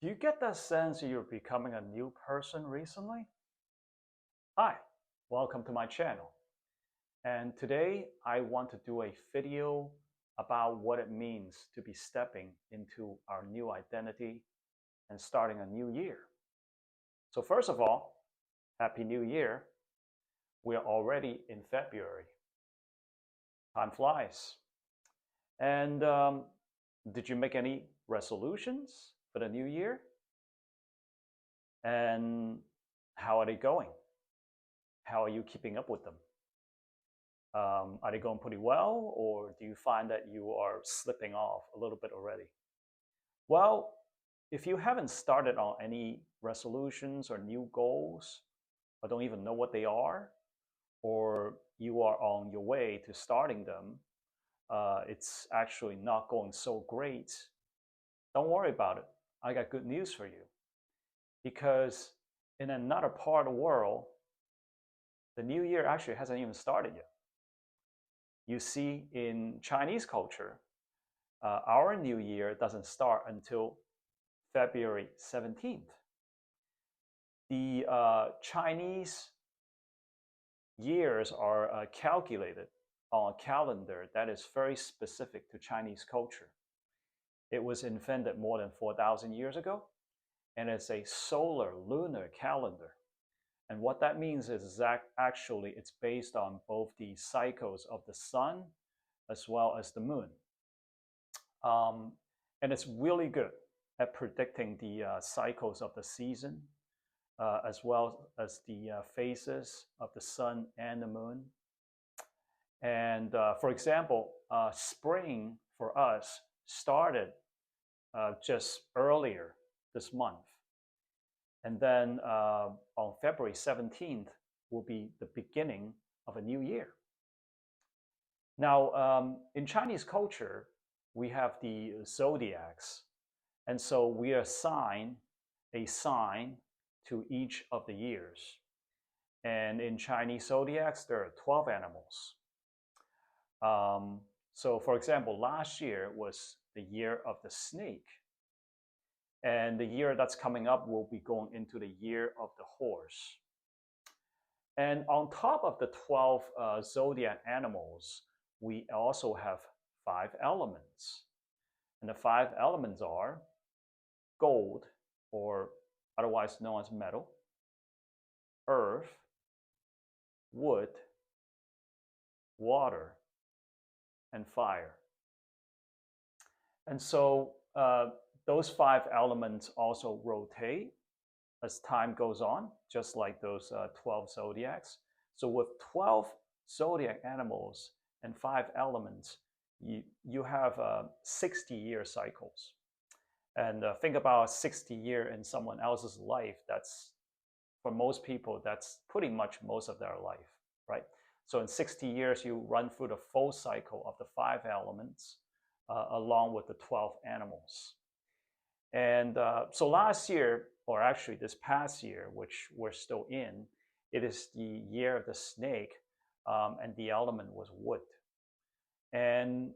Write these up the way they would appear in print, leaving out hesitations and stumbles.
Do you get that sense you're becoming a new person recently? Hi, welcome to my channel. And today I want to do a video about what it means to be stepping into our new identity and starting a new year. So first of all, Happy New Year. We are already in February. Time flies. And did you make any resolutions for the new year? And how are they going? How are you keeping up with them? Are they going pretty well, or do you find that you are slipping off a little bit already? Well, if you haven't started on any resolutions or new goals, or don't even know what they are, or you are on your way to starting them, it's actually not going so great, don't worry about it. I got good news for you. Because in another part of the world, the new year actually hasn't even started yet. You see, in Chinese culture, our new year doesn't start until February 17th. The Chinese years are calculated on a calendar that is very specific to Chinese culture. It was invented more than 4,000 years ago, and it's a solar lunar calendar. And what that means is that actually it's based on both the cycles of the sun as well as the moon. And it's really good at predicting the cycles of the season, as well as the phases of the sun and the moon. And for example, spring for us started just earlier this month. And then on February 17th will be the beginning of a new year. Now, in Chinese culture, we have the Zodiacs. And so we assign a sign to each of the years. And in Chinese Zodiacs, there are 12 animals. So for example, last year was the year of the snake. And the year that's coming up will be going into the year of the horse. And on top of the 12 zodiac animals, we also have 5 elements. And the 5 elements are gold, or otherwise known as metal, earth, wood, water, and fire. And so those 5 elements also rotate as time goes on, just like those 12 zodiacs. So with 12 zodiac animals and 5 elements, you have 60-year cycles. And think about a 60-year in someone else's life. That's, for most people, that's pretty much most of their life, right? So in 60 years, you run through the full cycle of the 5 elements along with the 12 animals. And so last year, or actually this past year, which we're still in, it is the year of the snake, and the element was wood. And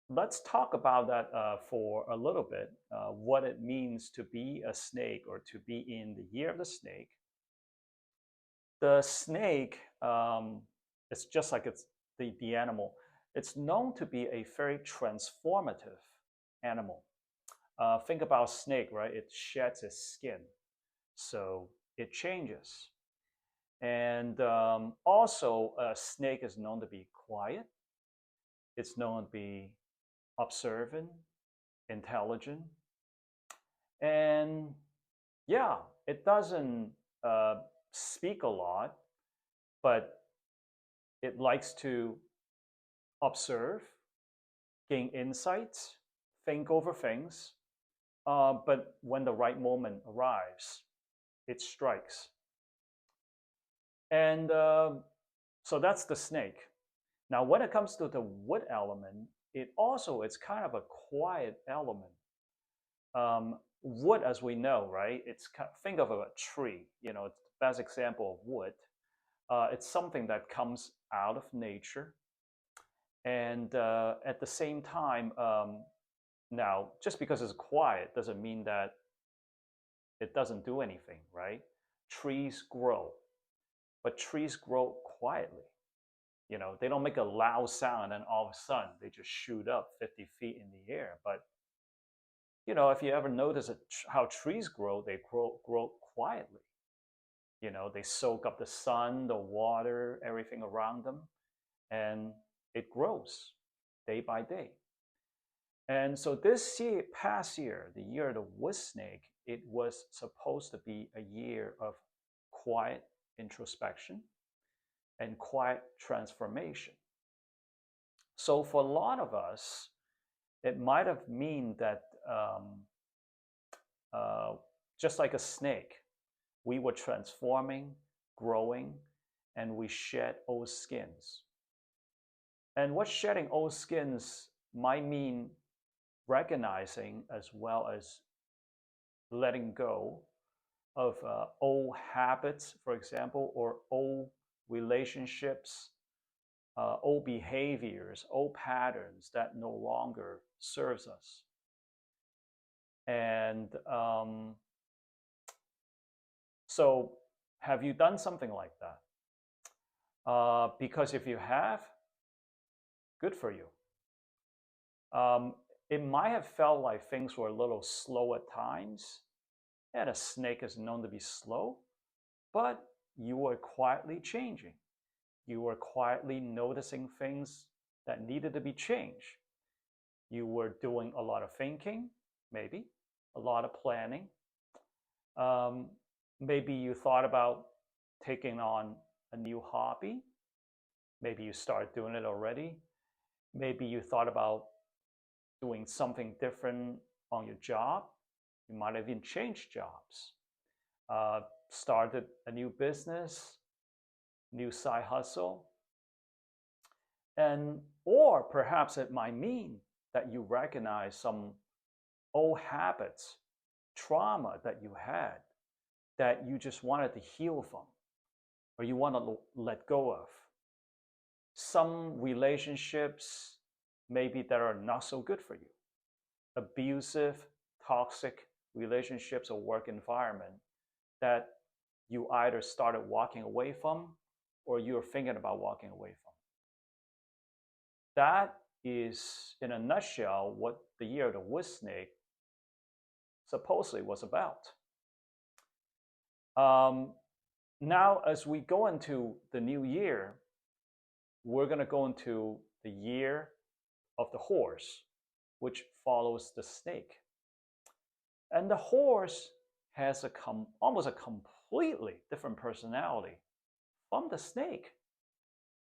let's talk about that for a little bit, what it means to be a snake or to be in the year of the snake. The snake, it's just like it's the animal. It's known to be a very transformative animal. Think about a snake, right? It sheds its skin, so it changes. And also, a snake is known to be quiet. It's known to be observant, intelligent. And yeah, it doesn't speak a lot, but it likes to observe, gain insights, think over things. But when the right moment arrives, it strikes. And so that's the snake. Now, when it comes to the wood element, it's kind of a quiet element. Wood, as we know, right? Think of a tree. It's the best example of wood. It's something that comes out of nature, and at the same time, now just because it's quiet doesn't mean that it doesn't do anything, right? Trees grow, but trees grow quietly. You know, they don't make a loud sound and all of a sudden they just shoot up 50 feet in the air. But, you know, if you ever notice how trees grow, they grow quietly. You know, they soak up the sun, the water, everything around them, and it grows day by day. And so this year, past year, the year of the wood snake, it was supposed to be a year of quiet introspection and quiet transformation. So for a lot of us, it might have mean that uh, just like a snake, we were transforming, growing, and we shed old skins. And what shedding old skins might mean recognizing as well as letting go of old habits, for example, or old relationships, old behaviors, old patterns that no longer serves us. And so have you done something like that? Because if you have, good for you. It might have felt like things were a little slow at times, and a snake is known to be slow, but you were quietly changing. You were quietly noticing things that needed to be changed. You were doing a lot of thinking, maybe, a lot of planning. Maybe you thought about taking on a new hobby. Maybe you started doing it already. Maybe you thought about doing something different on your job. You might have even changed jobs, started a new business, new side hustle. And or perhaps it might mean that you recognize some old habits, trauma that you had that you just wanted to heal from, or you want to let go of. Some relationships maybe that are not so good for you. Abusive, toxic relationships or work environment that you either started walking away from or you're thinking about walking away from. That is, in a nutshell, what the year of the wood snake supposedly was about. Now, as we go into the new year, we're going to go into the year of the horse, which follows the snake. And the horse has almost a completely different personality from the snake.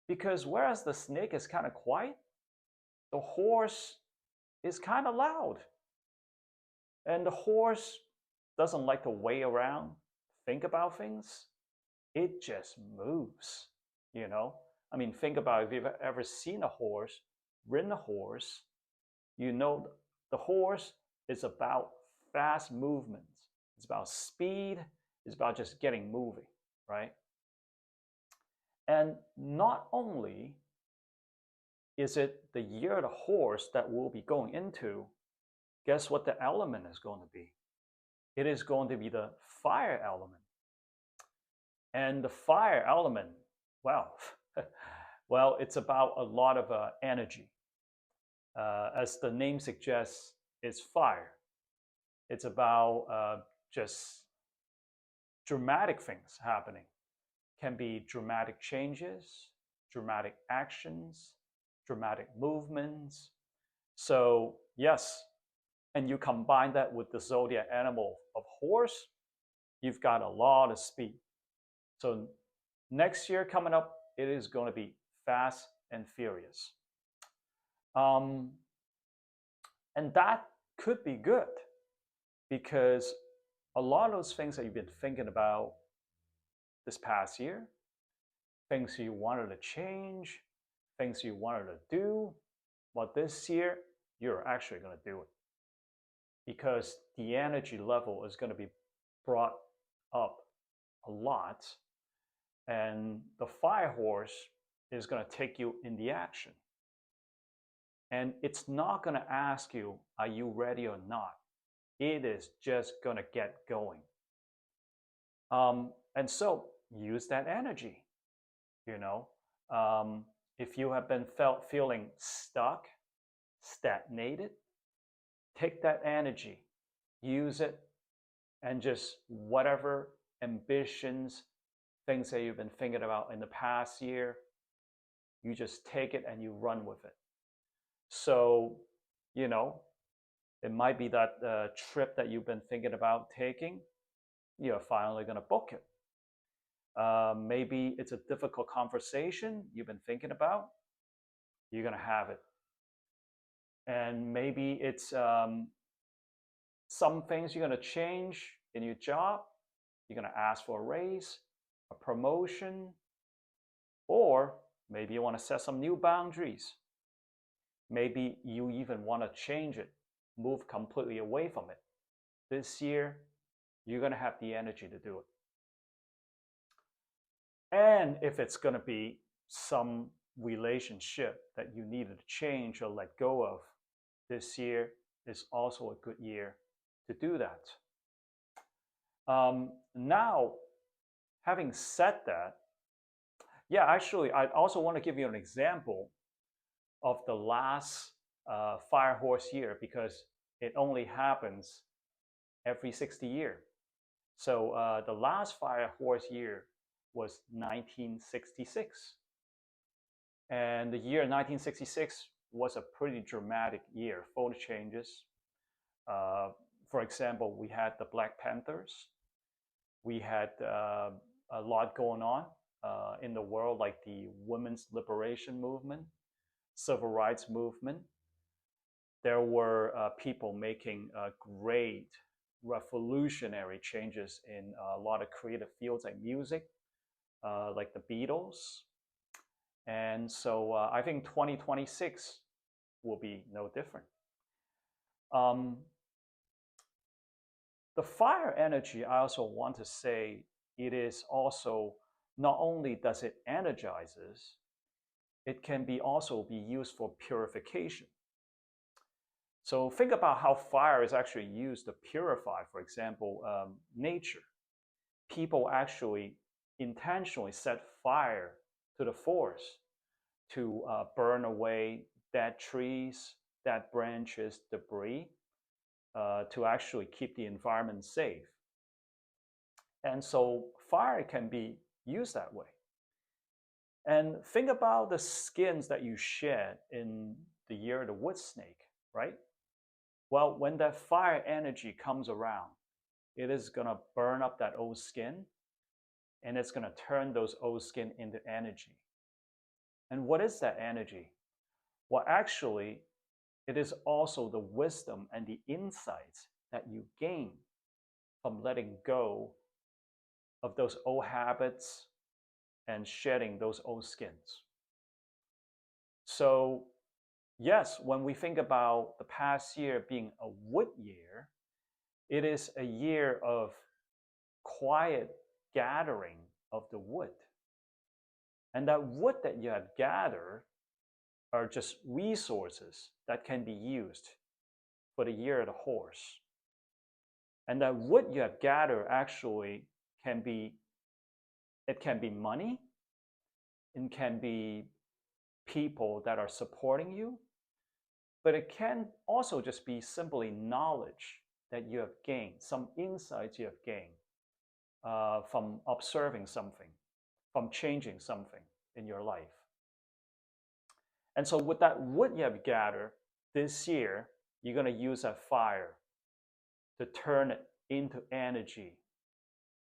Because whereas the snake is kind of quiet, the horse is kind of loud. And the horse doesn't like to wait around, think about things. It just moves, you know? I mean, think about if you've ever seen a horse, ridden a horse, you know the horse is about fast movements. It's about speed. It's about just getting moving, right? And not only is it the year of the horse that we'll be going into, guess what the element is going to be? It is going to be the fire element. And the fire element, well, well, it's about a lot of energy. As the name suggests, it's fire. It's about just dramatic things happening. Can be dramatic changes, dramatic actions, dramatic movements. So yes, and you combine that with the zodiac animal of horse, you've got a lot of speed. So next year coming up, it is going to be fast and furious. And that could be good because a lot of those things that you've been thinking about this past year, things you wanted to change, things you wanted to do, well, this year, you're actually going to do it because the energy level is going to be brought up a lot. And the fire horse is going to take you in the action. And it's not going to ask you, are you ready or not? it is just going to get going. And so use that energy, you know. If you have been feeling stuck, stagnated, take that energy, use it, and just whatever ambitions, things that you've been thinking about in the past year, you just take it and you run with it. So, you know, it might be that trip that you've been thinking about taking, you're finally going to book it. Maybe it's a difficult conversation you've been thinking about, you're going to have it. And maybe it's some things you're going to change in your job, you're going to ask for a raise, a promotion, or maybe you want to set some new boundaries. Maybe you even want to change it, move completely away from it. This year, you're going to have the energy to do it. And if it's going to be some relationship that you needed to change or let go of, this year is also a good year to do that. Now, having said that, yeah, actually, I also want to give you an example of the last fire horse year, because it only happens every 60 years. So the last fire horse year was 1966. And the year 1966 was a pretty dramatic year, full of changes. For example, we had the Black Panthers. We had a lot going on in the world, like the women's liberation movement, civil rights movement. There were people making great revolutionary changes in a lot of creative fields like music, like the Beatles. And so I think 2026 will be no different. The fire energy, I also want to say, it is also, not only does it energizes, it can be also be used for purification. So think about how fire is actually used to purify, for example, nature. People actually intentionally set fire to the forest to burn away dead trees, dead branches, debris, to actually keep the environment safe. And so fire can be used that way. And think about the skins that you shed in the year of the wood snake, right? Well, when that fire energy comes around, it is going to burn up that old skin, and it's going to turn those old skin into energy. And what is that energy? Well, actually, it is also the wisdom and the insights that you gain from letting go of those old habits and shedding those old skins. So, yes, when we think about the past year being a wood year, it is a year of quiet gathering of the wood. And that wood that you have gathered are just resources that can be used for the year of the horse. And that wood you have gathered actually can be, it can be money, it can be people that are supporting you, but it can also just be simply knowledge that you have gained, some insights you have gained from observing something, from changing something in your life. And so with that wood you have gathered this year, you're going to use that fire to turn it into energy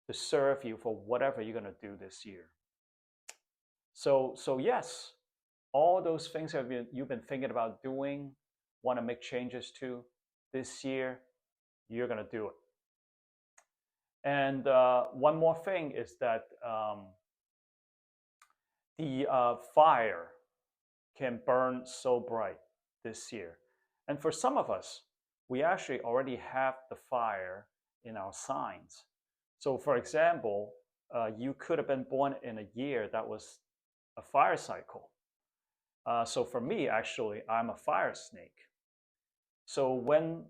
to serve you for whatever you're going to do this year. So yes, all those things you've been thinking about doing, want to make changes to this year, you're going to do it. And one more thing is that the fire can burn so bright this year. And for some of us, we actually already have the fire in our signs. So for example, you could have been born in a year that was a fire cycle. So for me, actually, I'm a fire snake. So when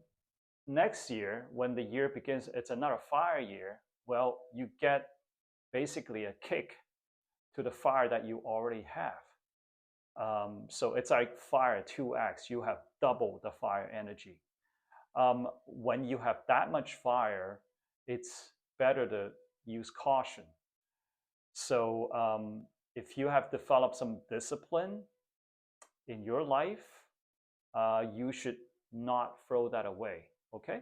next year, when the year begins, it's another fire year. Well, you get basically a kick to the fire that you already have. So it's like fire 2x. You have double the fire energy. When you have that much fire, it's better to use caution. So if you have developed some discipline in your life, you should not throw that away. Okay,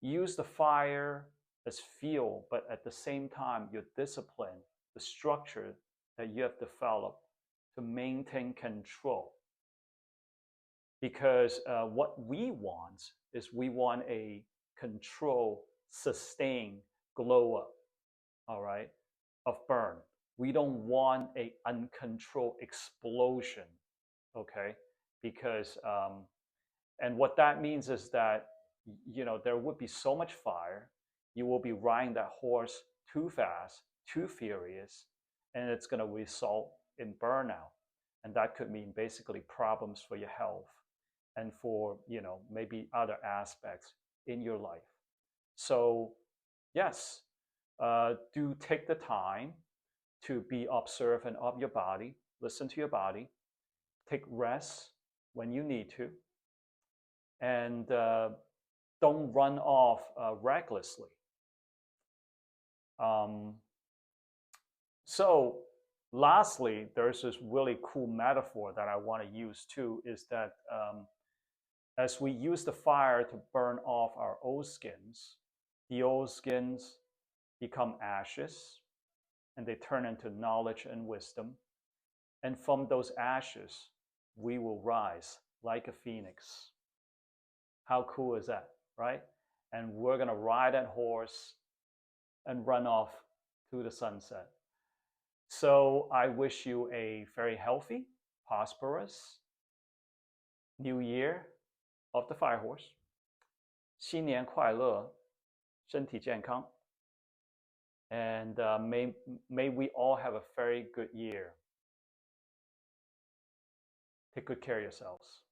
use the fire as fuel, but at the same time, your discipline, the structure that you have developed to maintain control. Because what we want is we want a control, sustain, glow up, all right, of burn. We don't want a uncontrolled explosion, okay? Because and what that means is that there would be so much fire, you will be riding that horse too fast, too furious, and it's going to result in burnout, and that could mean basically problems for your health and for maybe other aspects in your life. So yes, do take the time to be observant of your body, listen to your body, take rest when you need to, and don't run off recklessly. Um, so, lastly, there's this really cool metaphor that I want to use too, is that as we use the fire to burn off our old skins, the old skins become ashes and they turn into knowledge and wisdom. And from those ashes, we will rise like a phoenix. How cool is that, right? And we're going to ride that horse and run off to the sunset. So I wish you a very healthy, prosperous new year of the fire horse. 新年快乐，身体健康. And may we all have a very good year. Take good care of yourselves.